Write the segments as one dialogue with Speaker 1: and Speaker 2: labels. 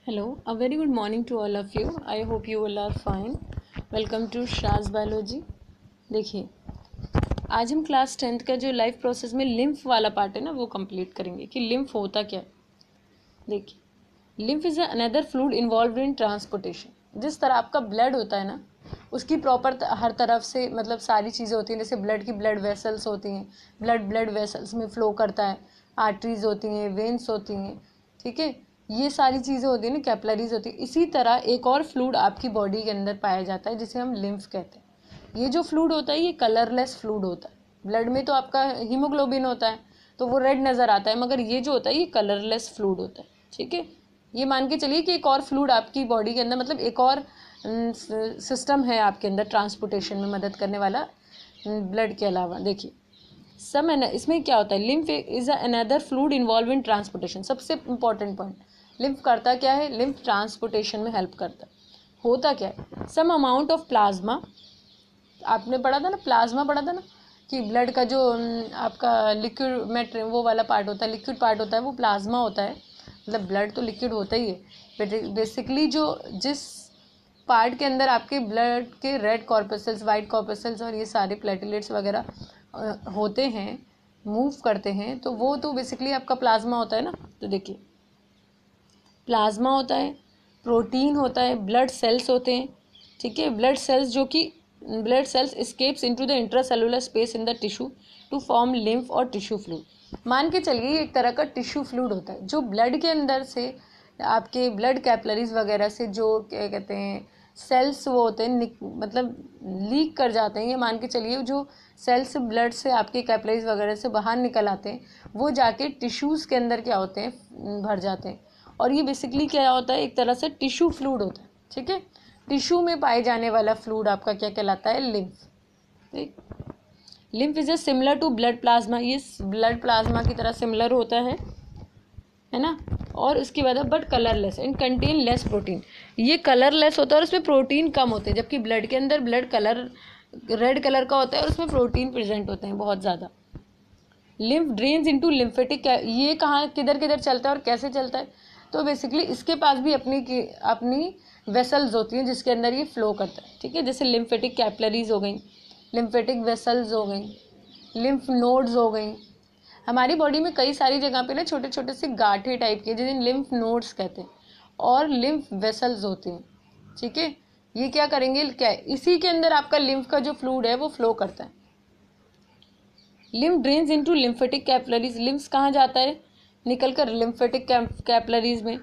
Speaker 1: Hello, a very good morning to all of you. I hope you all are fine. Welcome to Shaz biology. देखिए, आज हम class 10th का जो life process में lymph वाला part है ना वो कंप्लीट करेंगे कि लिम्फ होता क्या है। देखिए, lymph is another fluid involve in transportation. जिस तरह आपका ब्लड होता है ना, उसकी प्रॉपर हर तरफ से मतलब सारी चीज़ें होती हैं। जैसे ब्लड की ब्लड वेसल्स होती हैं, ब्लड वेसल्स में फ्लो करता है, आर्टरीज होती हैं, वेन्स होती हैं, ठीक है, ये सारी चीज़ें होती हैं ना, कैपिलरीज होती है। इसी तरह एक और फ्लूइड आपकी बॉडी के अंदर पाया जाता है जिसे हम लिम्फ कहते हैं। ये जो फ्लूइड होता है ये कलरलेस फ्लूइड होता है। ब्लड में तो आपका हीमोग्लोबिन होता है तो वो रेड नज़र आता है, मगर ये जो होता है ये कलरलेस फ्लूइड होता है, ठीक है। ये मान के चलिए कि एक और फ्लूइड आपकी बॉडी के अंदर, मतलब एक और सिस्टम है आपके अंदर ट्रांसपोर्टेशन में मदद करने वाला ब्लड के अलावा। देखिए, सब इसमें क्या होता है, lymph is another fluid involve in transportation. सबसे इंपॉर्टेंट पॉइंट, लिम्फ करता क्या है, लिम्फ ट्रांसपोर्टेशन में हेल्प करता है। होता क्या है, सम अमाउंट ऑफ प्लाज्मा, आपने पढ़ा था ना, प्लाज्मा पढ़ा था ना कि ब्लड का जो आपका लिक्विड मेट वो वाला पार्ट होता है, लिक्विड पार्ट होता है, वो प्लाज्मा होता है। मतलब ब्लड तो लिक्विड होता ही है, बेसिकली जो जिस पार्ट के अंदर आपके ब्लड के रेड कॉर्पसेल्स, वाइट कॉर्पसेल्स और ये सारे प्लेटलेट्स वगैरह होते हैं, मूव करते हैं, तो वो तो बेसिकली आपका प्लाज्मा होता है ना। तो देखिए, प्लाज्मा होता है, प्रोटीन होता है, ब्लड सेल्स होते हैं, ठीक है। ब्लड सेल्स जो कि blood cells escapes into the intracellular space in the tissue to form lymph और टिश्यू फ्लूइड। मान के चलिए एक तरह का टिश्यू फ्लूइड होता है जो ब्लड के अंदर से आपके ब्लड कैपिलरीज वगैरह से जो क्या कहते हैं सेल्स वो होते हैं, मतलब लीक कर जाते हैं। ये मान के चलिए जो सेल्स ब्लड से आपके कैपिलरीज वगैरह से बाहर निकल आते हैं वो जाके टिश्यूज़ के अंदर क्या होते हैं, भर जाते हैं। और ये बेसिकली क्या होता है, एक तरह से टिश्यू फ्लूइड होता है, ठीक है। टिश्यू में पाए जाने वाला फ्लूइड आपका क्या कहलाता है, लिम्फ। ठीक, lymph is similar to blood plasma. ये ब्लड प्लाज्मा की तरह सिमिलर होता है ना। और उसके बाद but colourless and contain less protein. ये कलरलेस होता है और उसमें प्रोटीन कम होते हैं, जबकि ब्लड के अंदर ब्लड कलर रेड कलर का होता है और उसमें प्रोटीन प्रेजेंट होते हैं बहुत ज़्यादा। लिम्फ ड्रेन्स इनटू लिम्फेटिक, ये कहाँ किधर किधर चलता है और कैसे चलता है, तो बेसिकली इसके पास भी अपनी वेसल्स होती हैं जिसके अंदर ये फ्लो करता है, ठीक है। जैसे लिम्फेटिक कैपिलरीज हो गई, लिम्फेटिक वेसल्स हो गई, लिम्फ नोड्स हो गई। हमारी बॉडी में कई सारी जगह पे ना छोटे छोटे से गांठे टाइप के जिन्हें लिम्फ नोड्स कहते हैं और लिम्फ वेसल्स होती हैं, ठीक है। ये क्या करेंगे, क्या इसी के अंदर आपका लिम्फ का जो फ्लूइड है वो फ्लो करता है। Lymph drains into lymphatic capillaries. Lymphs कहाँ जाता है, निकल कर लिम्फेटिक कैपिलरीज में।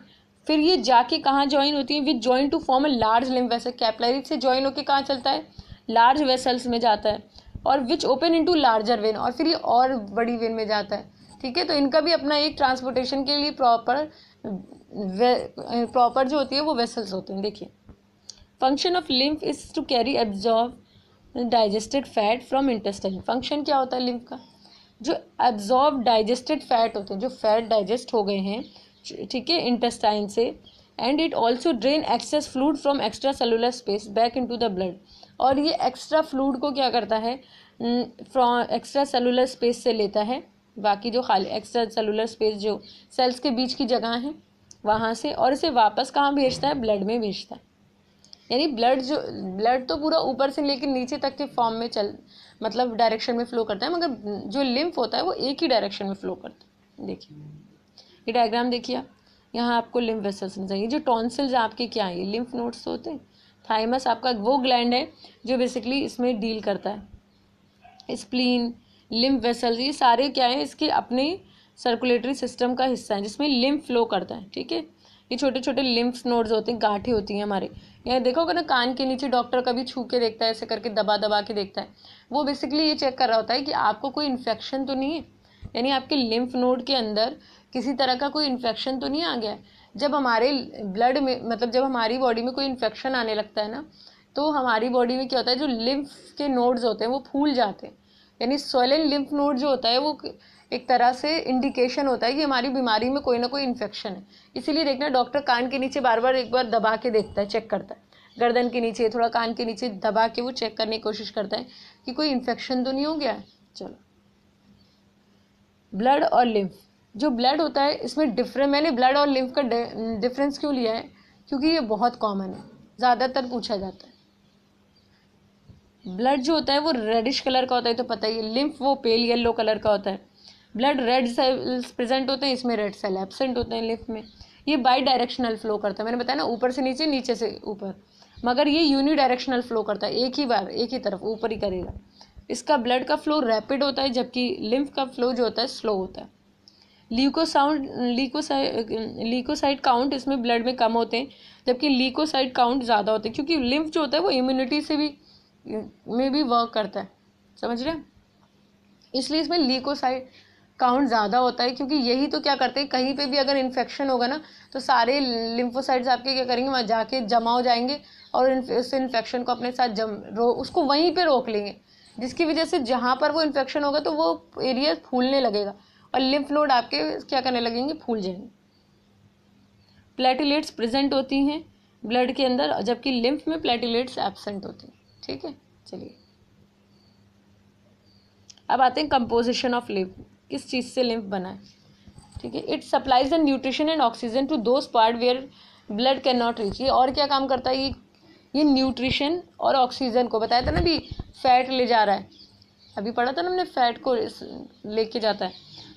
Speaker 1: फिर ये जाके कहाँ ज्वाइन होती है, which join to form a large lymph vessel. Capillaries से ज्वाइन होकर कहाँ चलता है, लार्ज वेसल्स में जाता है, और which open into larger when, और फिर ये और बड़ी वेन में जाता है, ठीक है। तो इनका भी अपना एक ट्रांसपोर्टेशन के लिए प्रॉपर जो होती है वो वेसल्स होते हैं। देखिए, function of lymph is to carry absorb digested fat from intestine. Function क्या होता है लिम्फ का, जो एब्जॉर्ब डाइजेस्टेड फैट होते हैं, जो फैट डाइजेस्ट हो गए हैं, ठीक है, इंटेस्टाइन से। And it also drain access fluid from extra cellular space back into the blood. और ये एक्स्ट्रा फ्लूइड को क्या करता है, फ्रॉम एक्स्ट्रा सेलुलर स्पेस से लेता है, बाकी जो खाली एक्स्ट्रा सेलुलर स्पेस जो सेल्स के बीच की जगह है वहाँ से, और इसे वापस कहाँ भेजता है, ब्लड में भेजता है। यानी ब्लड तो पूरा ऊपर से लेकर नीचे तक के फॉर्म में मतलब डायरेक्शन में फ्लो करता है, मगर जो लिम्फ होता है वो एक ही डायरेक्शन में फ्लो करता है। देखिए, ये डायग्राम देखिए आप, यहाँ आपको लिम्फ वेसल्स नजर आएंगे। जो टॉन्सिल्स आपके क्या है, ये लिम्फ नोड्स होते हैं। थाइमस आपका वो ग्लैंड है जो बेसिकली इसमें डील करता है। स्प्लीन, लिम्फ वेसल्स, ये सारे क्या है, इसके अपने सर्कुलेटरी सिस्टम का हिस्सा है जिसमें लिम्फ फ्लो करता है, ठीक है। ये छोटे छोटे लिम्फ नोड्स होते हैं, गांठें होती हैं हमारे। यहाँ देखोगे ना, कान के नीचे डॉक्टर कभी छू के देखता है, ऐसे करके दबा दबा के देखता है। वो बेसिकली ये चेक कर रहा होता है कि आपको कोई इन्फेक्शन तो नहीं है, यानी आपके लिम्फ नोड के अंदर किसी तरह का कोई इन्फेक्शन तो नहीं आ गया है। जब हमारे ब्लड में, मतलब जब हमारी बॉडी में कोई इन्फेक्शन आने लगता है ना, तो हमारी बॉडी में क्या होता है, जो लिम्फ के नोड्स होते हैं वो फूल जाते हैं। यानी स्वोलन लिम्फ नोड जो होता है वो एक तरह से इंडिकेशन होता है कि हमारी बीमारी में कोई ना कोई इन्फेक्शन है। इसीलिए देखना, डॉक्टर कान के नीचे बार बार एक बार दबा के देखता है, चेक करता है, गर्दन के नीचे थोड़ा कान के नीचे दबा के वो चेक करने की कोशिश करता है कि कोई इन्फेक्शन तो नहीं हो गया है। चलो, ब्लड और लिम्फ, जो ब्लड होता है इसमें डिफरेंस, मैंने ब्लड और लिम्फ का डिफरेंस क्यों लिया है, क्योंकि ये बहुत कॉमन है, ज़्यादातर पूछा जाता है। ब्लड जो होता है वो रेडिश कलर का होता है, तो पता ही है। लिम्फ वो पेल येलो कलर का होता है। ब्लड रेड सेल्स प्रेजेंट होते हैं, इसमें रेड सेल एब्सेंट होते हैं लिम्फ में। ये बाई डायरेक्शनल फ्लो करता है, मैंने बताया ना, ऊपर से नीचे, नीचे से ऊपर, मगर ये यूनी डायरेक्शनल फ्लो करता है, एक ही बार एक ही तरफ ऊपर ही करेगा। इसका ब्लड का फ्लो रैपिड होता है, जबकि लिम्फ का फ्लो जो होता है स्लो होता है। ल्यूकोसाइट काउंट इसमें ब्लड में कम होते हैं, जबकि ल्यूकोसाइट काउंट ज़्यादा होते हैं, क्योंकि लिम्फ जो होता है वो इम्यूनिटी से भी में भी वर्क करता है, समझ रहे हैं। इसलिए इसमें ल्यूकोसाइट काउंट ज़्यादा होता है, क्योंकि यही तो क्या करते हैं, कहीं पे भी अगर इन्फेक्शन होगा ना, तो सारे लिम्फोसाइट्स आपके क्या करेंगे, वहाँ जाके जमा हो जाएंगे और उस इन्फेक्शन को अपने साथ उसको वहीं पे रोक लेंगे, जिसकी वजह से जहाँ पर वो इन्फेक्शन होगा तो वो एरिया फूलने लगेगा और लिम्फ नोड आपके क्या करने लगेंगे, फूल जाएंगे। प्लेटिलेट्स प्रेजेंट होती हैं ब्लड के अंदर, जबकि लिम्फ में प्लेटिलेट्स एब्सेंट होती हैं। ठीक है, चलिए अब आते हैं कंपोजिशन ऑफ लिम्फ, किस चीज़ से लिम्फ बना है। ठीक है, it supplies the nutrition and oxygen to those part where blood can not reach. ये और क्या काम करता है, ये न्यूट्रिशन और ऑक्सीजन को, बताया था ना भी, फैट ले जा रहा है, अभी पढ़ा था ना हमने, फैट को लेके जाता है,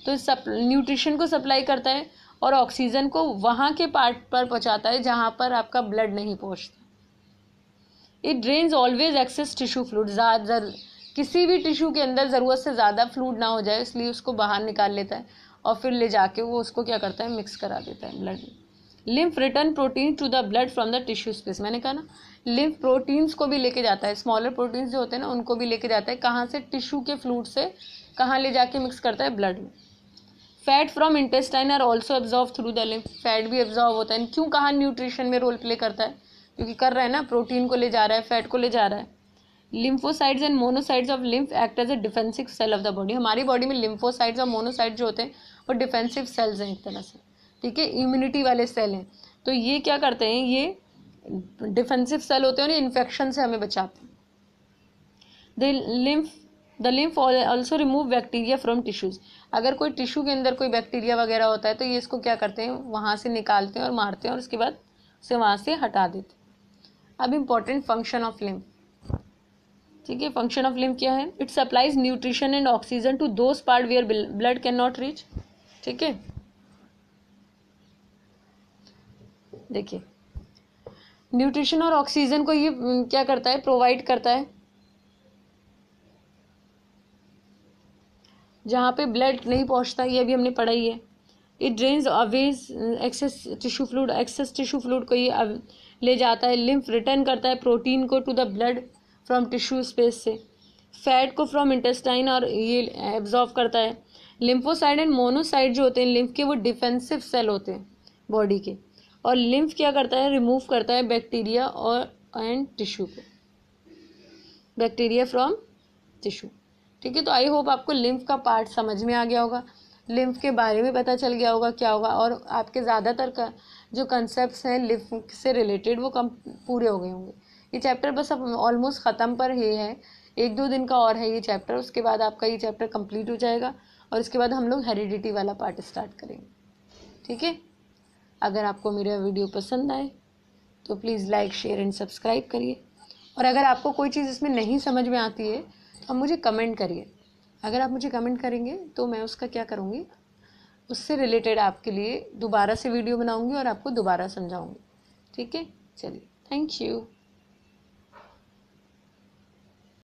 Speaker 1: तो न्यूट्रिशन को सप्लाई करता है और ऑक्सीजन को वहाँ के पार्ट पर पहुँचाता है जहाँ पर आपका ब्लड नहीं पहुँचता। It drains always excess tissue fluid, ज़्यादा किसी भी टिश्यू के अंदर ज़रूरत से ज़्यादा फ्लूइड ना हो जाए, इसलिए उसको बाहर निकाल लेता है और फिर ले जाके वो उसको क्या करता है, मिक्स करा देता है ब्लड में। Lymph return protein to the blood from the tissue space, मैंने कहा ना, लिम्फ प्रोटीन्स को भी लेके जाता है, स्मॉलर प्रोटीन्स जो होते हैं ना उनको भी लेके जाता है, कहाँ से, टिश्यू के फ्लूइड से कहाँ ले जाके मिक्स करता है, ब्लड में। Fat from intestine are also absorb through the lymph, fat भी एब्जॉर्व होता है। क्यों, कहाँ न्यूट्रिशन में रोल प्ले करता है, क्योंकि कर रहा है ना, प्रोटीन को ले जा रहा है, फैट को ले जा रहा है। Lymphocytes and monocytes of lymph act as a defensive cell of the body, हमारी बॉडी में लिम्फोसाइड्स और मोनोसाइड्स जो होते हैं वो डिफेंसिव सेल्स हैं एक तरह से, ठीक है, इम्यूनिटी वाले सेल हैं। तो ये क्या करते हैं, ये डिफेंसिव सेल होते हैं और ये इन्फेक्शन से हमें बचाते हैं। The lymph also remove bacteria from tissues, अगर कोई टिश्यू के अंदर कोई बैक्टीरिया वगैरह होता है तो ये इसको क्या करते हैं, वहाँ से निकालते हैं और मारते हैं और उसके बाद उसे वहाँ से हटा देते हैं। अब इम्पॉर्टेंट फंक्शन ऑफ लिम्फ, ठीक है, फंक्शन ऑफ लिम्फ क्या है, it supplies nutrition and oxygen to those part where blood can not reach. ठीक है, देखिए न्यूट्रिशन और ऑक्सीजन को ये क्या करता है, प्रोवाइड करता है जहाँ पे ब्लड नहीं पहुँचता, ये भी हमने पढ़ा ही है। It drains always excess tissue fluid, excess tissue fluid को ये ले जाता है। लिम्फ रिटर्न करता है प्रोटीन को to the blood from tissue space से, फैट को फ्रॉम इंटेस्टाइन और ये एब्जॉर्व करता है। लिम्फोसाइड एंड मोनोसाइड जो होते हैं लिम्फ के, वो डिफेंसिव सेल होते हैं बॉडी के, और लिम्फ क्या करता है, रिमूव करता है बैक्टीरिया और एंड टिश्यू को, बैक्टीरिया फ्रॉम टिश्यू। ठीक है, तो आई होप आपको लिम्फ का पार्ट समझ में आ गया होगा, लिम्फ के बारे में पता चल गया होगा क्या होगा, और आपके ज़्यादातर का जो कंसेप्ट्स हैं लिम्फ से रिलेटेड वो कम पूरे हो गए होंगे। ये चैप्टर बस अब ऑलमोस्ट ख़त्म पर ही है, 1-2 दिन का और है ये चैप्टर, उसके बाद आपका ये चैप्टर कंप्लीट हो जाएगा और इसके बाद हम लोग हेरिडिटी वाला पार्ट स्टार्ट करेंगे। ठीक है, अगर आपको मेरा वीडियो पसंद आए तो please like, share and subscribe करिए, और अगर आपको कोई चीज़ इसमें नहीं समझ में आती है तो आप मुझे कमेंट करिए। अगर आप मुझे कमेंट करेंगे तो मैं उसका क्या करूँगी, उससे रिलेटेड आपके लिए दोबारा से वीडियो बनाऊँगी और आपको दोबारा समझाऊँगी। ठीक है, चलिए, थैंक यू।